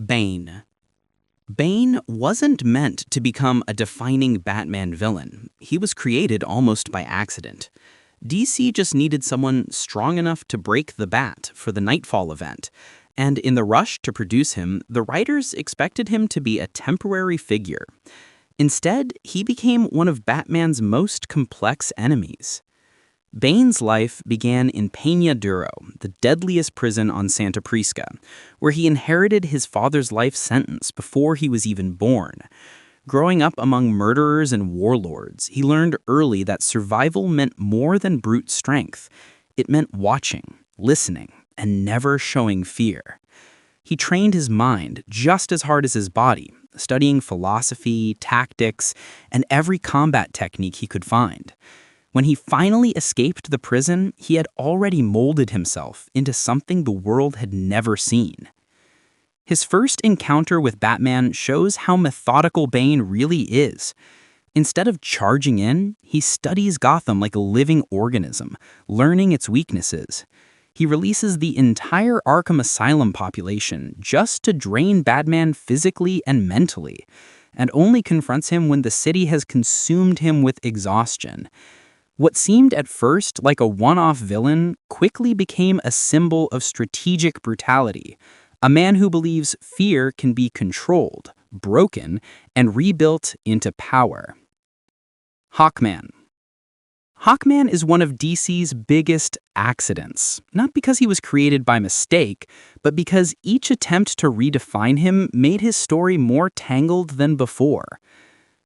Bane. Bane wasn't meant to become a defining Batman villain. He was created almost by accident. DC just needed someone strong enough to break the bat for the Nightfall event, and in the rush to produce him, the writers expected him to be a temporary figure. Instead, he became one of Batman's most complex enemies. Bane's life began in Peña Duro, the deadliest prison on Santa Prisca, where he inherited his father's life sentence before he was even born. Growing up among murderers and warlords, he learned early that survival meant more than brute strength. It meant watching, listening, and never showing fear. He trained his mind just as hard as his body, studying philosophy, tactics, and every combat technique he could find. When he finally escaped the prison, he had already molded himself into something the world had never seen. His first encounter with Batman shows how methodical Bane really is. Instead of charging in, he studies Gotham like a living organism, learning its weaknesses. He releases the entire Arkham Asylum population just to drain Batman physically and mentally, and only confronts him when the city has consumed him with exhaustion. What seemed at first like a one-off villain quickly became a symbol of strategic brutality, a man who believes fear can be controlled, broken, and rebuilt into power. Hawkman. Hawkman is one of DC's biggest accidents, not because he was created by mistake, but because each attempt to redefine him made his story more tangled than before.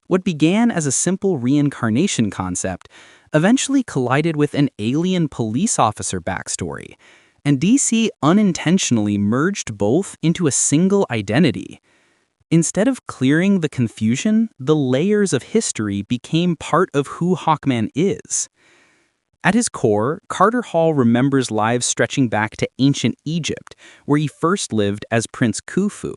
What began as a simple reincarnation concept eventually collided with an alien police officer backstory, and DC unintentionally merged both into a single identity. Instead of clearing the confusion, the layers of history became part of who Hawkman is. At his core, Carter Hall remembers lives stretching back to ancient Egypt, where he first lived as Prince Khufu.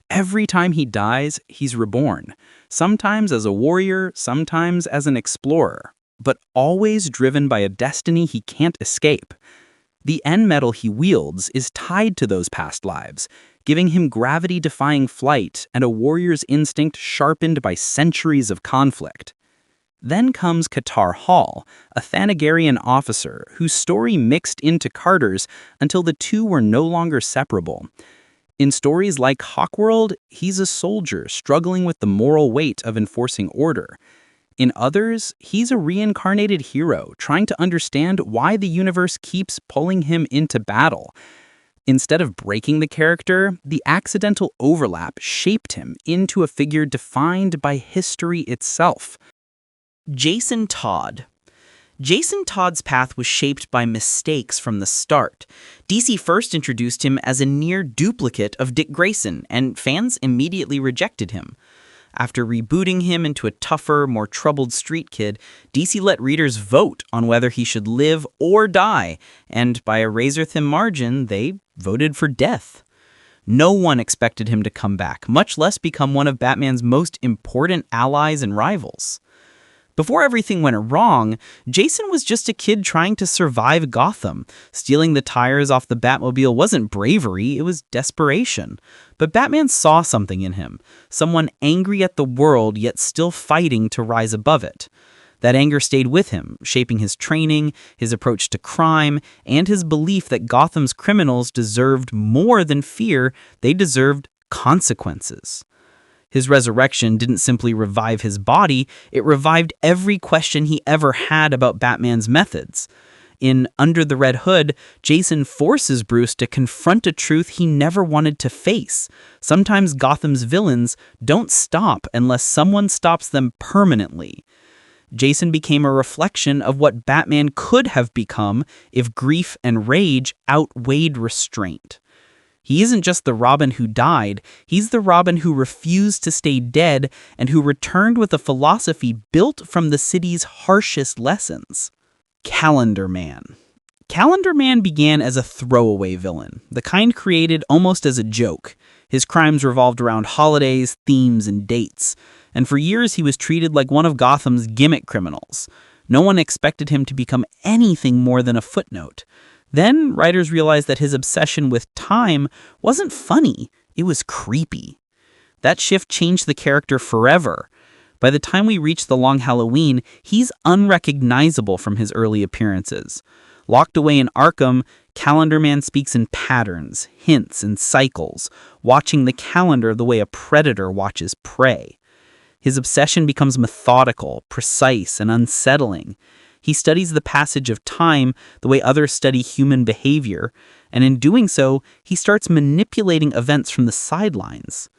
Every time he dies, he's reborn, sometimes as a warrior, sometimes as an explorer, but always driven by a destiny he can't escape. The end metal he wields is tied to those past lives, giving him gravity-defying flight and a warrior's instinct sharpened by centuries of conflict. Then comes Qatar Hall, a Thanagarian officer whose story mixed into Carter's until the two were no longer separable. In stories like Hawkworld, he's a soldier struggling with the moral weight of enforcing order. In others, he's a reincarnated hero trying to understand why the universe keeps pulling him into battle. Instead of breaking the character, the accidental overlap shaped him into a figure defined by history itself. Jason Todd. Jason Todd's path was shaped by mistakes from the start. DC first introduced him as a near duplicate of Dick Grayson, and fans immediately rejected him. After rebooting him into a tougher, more troubled street kid, DC let readers vote on whether he should live or die, and by a razor-thin margin, they voted for death. No one expected him to come back, much less become one of Batman's most important allies and rivals. Before everything went wrong, Jason was just a kid trying to survive Gotham. Stealing the tires off the Batmobile wasn't bravery, it was desperation. But Batman saw something in him, someone angry at the world yet still fighting to rise above it. That anger stayed with him, shaping his training, his approach to crime, and his belief that Gotham's criminals deserved more than fear, they deserved consequences. His resurrection didn't simply revive his body, it revived every question he ever had about Batman's methods. In Under the Red Hood, Jason forces Bruce to confront a truth he never wanted to face. Sometimes Gotham's villains don't stop unless someone stops them permanently. Jason became a reflection of what Batman could have become if grief and rage outweighed restraint. He isn't just the Robin who died, he's the Robin who refused to stay dead and who returned with a philosophy built from the city's harshest lessons. Calendar Man. Calendar Man began as a throwaway villain, the kind created almost as a joke. His crimes revolved around holidays, themes, and dates, and for years he was treated like one of Gotham's gimmick criminals. No one expected him to become anything more than a footnote. Then, writers realized that his obsession with time wasn't funny, It was creepy. That shift changed the character forever. By the time we reach The Long Halloween, he's unrecognizable from his early appearances. Locked away in Arkham, Calendar Man speaks in patterns, hints, and cycles, watching the calendar the way a predator watches prey. His obsession becomes methodical, precise, and unsettling. He studies the passage of time the way others study human behavior, and in doing so, he starts manipulating events from the sidelines.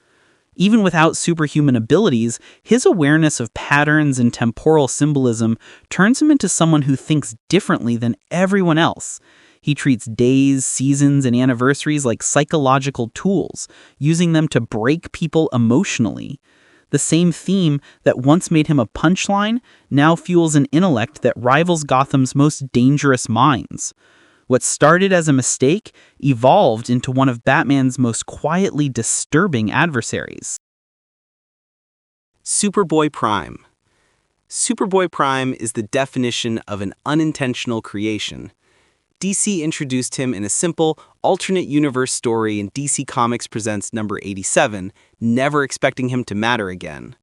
Even without superhuman abilities, his awareness of patterns and temporal symbolism turns him into someone who thinks differently than everyone else. He treats days, seasons, and anniversaries like psychological tools, using them to break people emotionally. The same theme that once made him a punchline now fuels an intellect that rivals Gotham's most dangerous minds. What started as a mistake evolved into one of Batman's most quietly disturbing adversaries. Superboy Prime. Superboy Prime is the definition of an unintentional creation. DC introduced him in a simple, alternate universe story in DC Comics Presents number 87, never expecting him to matter again.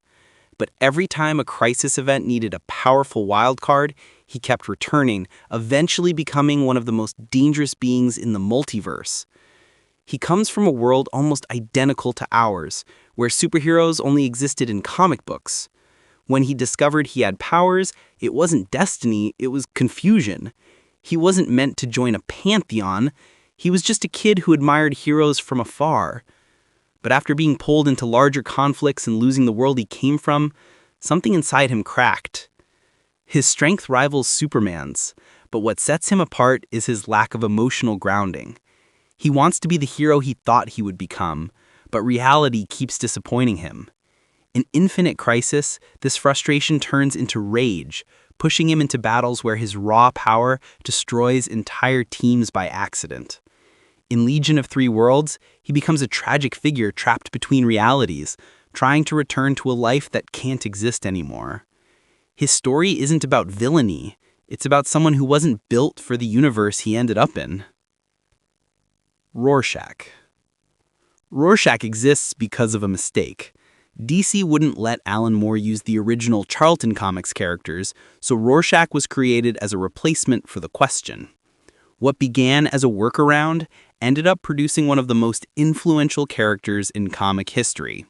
But every time a crisis event needed a powerful wildcard, he kept returning, eventually becoming one of the most dangerous beings in the multiverse. He comes from a world almost identical to ours, where superheroes only existed in comic books. When he discovered he had powers, it wasn't destiny, it was confusion. He wasn't meant to join a pantheon. He was just a kid who admired heroes from afar. But after being pulled into larger conflicts and losing the world he came from, something inside him cracked. His strength rivals Superman's, but what sets him apart is his lack of emotional grounding. He wants to be the hero he thought he would become, but reality keeps disappointing him. In Infinite Crisis, this frustration turns into rage, pushing him into battles where his raw power destroys entire teams by accident. In Legion of Three Worlds, he becomes a tragic figure trapped between realities, trying to return to a life that can't exist anymore. His story isn't about villainy, it's about someone who wasn't built for the universe he ended up in. Rorschach. Rorschach exists because of a mistake. DC wouldn't let Alan Moore use the original Charlton Comics characters, so Rorschach was created as a replacement for the Question. What began as a workaround ended up producing one of the most influential characters in comic history.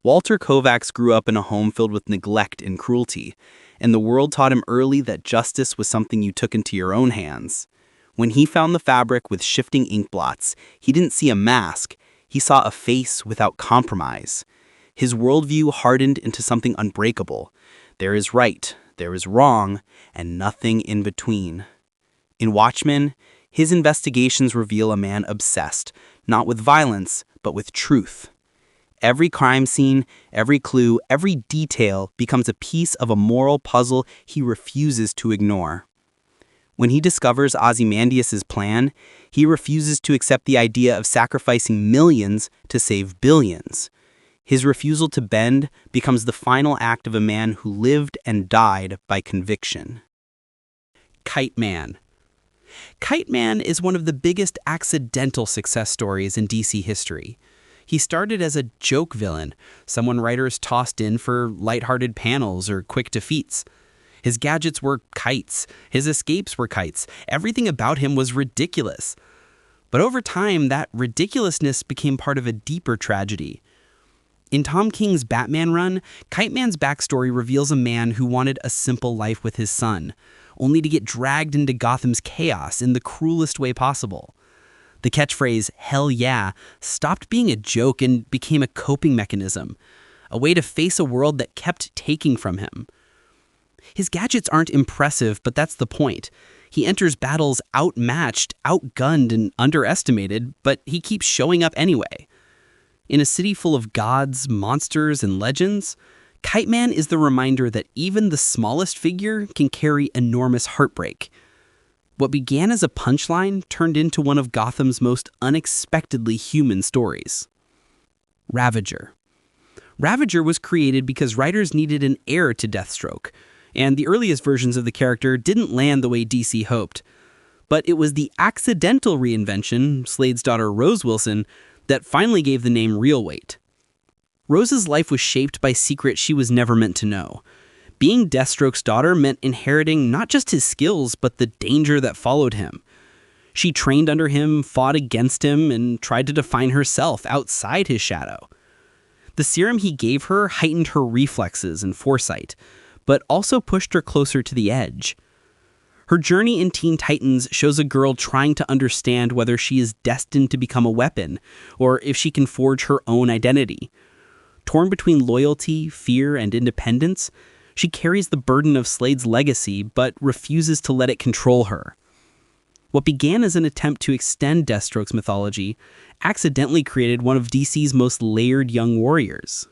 Walter Kovacs grew up in a home filled with neglect and cruelty, and the world taught him early that justice was something you took into your own hands. When he found the fabric with shifting ink blots, he didn't see a mask, he saw a face without compromise. His worldview hardened into something unbreakable. There is right, there is wrong, and nothing in between. In Watchmen, his investigations reveal a man obsessed, not with violence, but with truth. Every crime scene, every clue, every detail becomes a piece of a moral puzzle he refuses to ignore. When he discovers Ozymandias' plan, he refuses to accept the idea of sacrificing millions to save billions. His refusal to bend becomes the final act of a man who lived and died by conviction. Kiteman. Kiteman is one of the biggest accidental success stories in DC history. He started as a joke villain, someone writers tossed in for lighthearted panels or quick defeats. His gadgets were kites, his escapes were kites, everything about him was ridiculous. But over time, that ridiculousness became part of a deeper tragedy. In Tom King's Batman run, Kiteman's backstory reveals a man who wanted a simple life with his son, only to get dragged into Gotham's chaos in the cruelest way possible. The catchphrase, "Hell yeah," stopped being a joke and became a coping mechanism, a way to face a world that kept taking from him. His gadgets aren't impressive, but that's the point. He enters battles outmatched, outgunned, and underestimated, but he keeps showing up anyway. In a city full of gods, monsters, and legends, Kiteman is the reminder that even the smallest figure can carry enormous heartbreak. What began as a punchline turned into one of Gotham's most unexpectedly human stories. Ravager. Ravager was created because writers needed an heir to Deathstroke, and the earliest versions of the character didn't land the way DC hoped. But it was the accidental reinvention, Slade's daughter Rose Wilson, that finally gave the name real weight. Rose's life was shaped by secrets she was never meant to know. Being Deathstroke's daughter meant inheriting not just his skills, but the danger that followed him. She trained under him, fought against him, and tried to define herself outside his shadow. The serum he gave her heightened her reflexes and foresight, but also pushed her closer to the edge. Her journey in Teen Titans shows a girl trying to understand whether she is destined to become a weapon, or if she can forge her own identity. Torn between loyalty, fear, and independence, she carries the burden of Slade's legacy, but refuses to let it control her. What began as an attempt to extend Deathstroke's mythology accidentally created one of DC's most layered young warriors.